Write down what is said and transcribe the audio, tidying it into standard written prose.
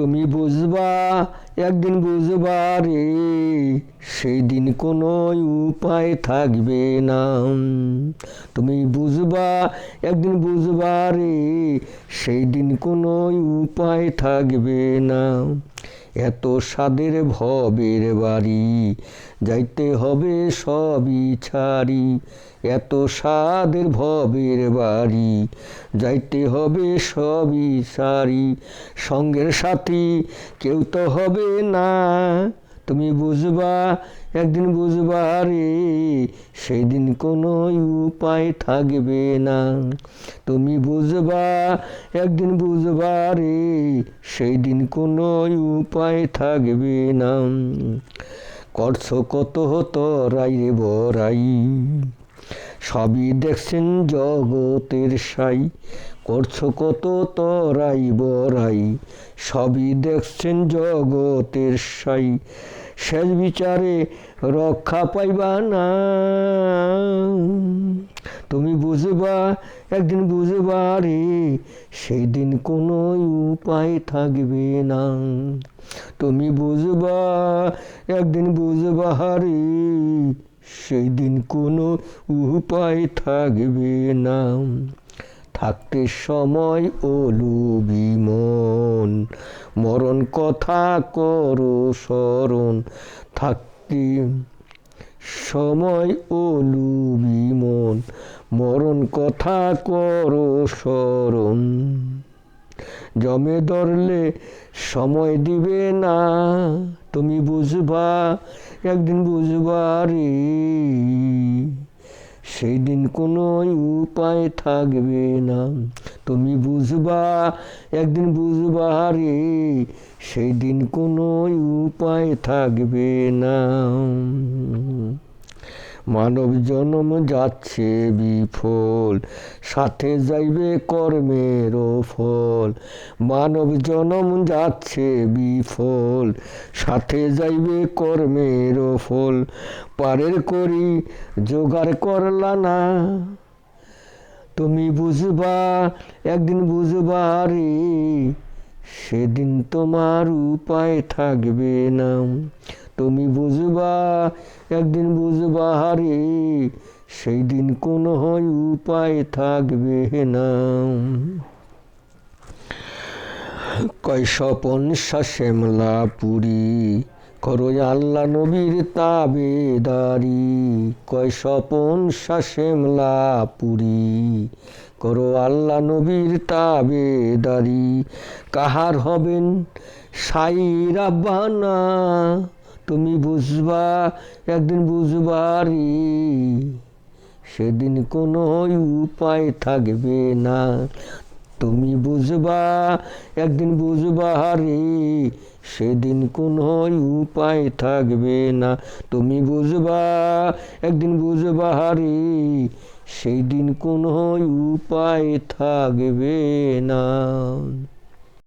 তুমি বুঝবা একদিন বুঝবা রে, সেই দিন কোনো উপায় থাকবে না। তুমি বুঝবা একদিন বুঝবা রে, সেই দিন কোনো উপায় থাকবে না। এত স্বাদের ভবের বাড়ি, যাইতে হবে সবই ছাড়ি। এত স্বাদের ভবের বাড়ি, যাইতে হবে সবই ছাড়ি। সঙ্গের সাথী কেউ তো হবে না। তুমি বুঝবা একদিন বুঝবা রে, সেই দিন কোনো উপায় থাকবে না। তুমি বুঝবা একদিন বুঝবা রে, সেই দিন কোনো উপায় থাকবে না। করছো কত তরাই রে বড়াই, সবই দেখছেন জগতের সাই। করছো কত তরাই বড়াই, সবই দেখছেন জগতের সাই। শেষ বিচারে রক্ষা পাইবা না। তুমি বুঝবা একদিন বুঝবা রে, সেই দিন কোনো উপায় থাকবে না। তুমি বুঝবা একদিন বুঝবা রে, সেই দিন কোনো উপায় থাকবে না। থাকতে সময় ওলুবি মন, মরণ কথা করো স্মরণ। থাকতে সময় ওলুবি মন, মরণ কথা করো স্মরণ। জমে ধরলে সময় দিবে না। তুমি বুঝবা একদিন বুঝবা রে, সেই দিন কোনো উপায় থাকবে না। তুমি বুঝবা একদিন বুঝবা রে, সেই দিন কোনো উপায় থাকবে না। মানব জন্ম যাচ্ছে বিফল, সাথে যাইবে কর্মেরও ফল। মানব জন্ম যাচ্ছে বিফল, সাথে যাইবে কর্মেরও ফল। পারের করি জোগাড় করলা না। তুমি বুঝবা একদিন বুঝবা রে, সেদিন তোমার উপায় থাকবে না। তুমি বুঝবা একদিন বুঝবা রে, সেই দিন কোনো উপায় থাকবে না। কয় স্বপন শ্যামলা পুরী, করো আল্লাহ নবীর তাবেদারি। কয় স্বপন শ্যামলা পুরী, করো আল্লাহ নবীর তাবেদারি। কাহার হবেন সাই রাব্বানা। তুমি বুঝবা একদিন বুঝবা রে, সেদিন কোনো উপায় থাকবে না। তুমি বুঝবা একদিন বুঝবা রে, সেদিন কোনো উপায় থাকবে না। তুমি বুঝবা একদিন বুঝবা রে, সেই দিন কোনো উপায় থাকবে না।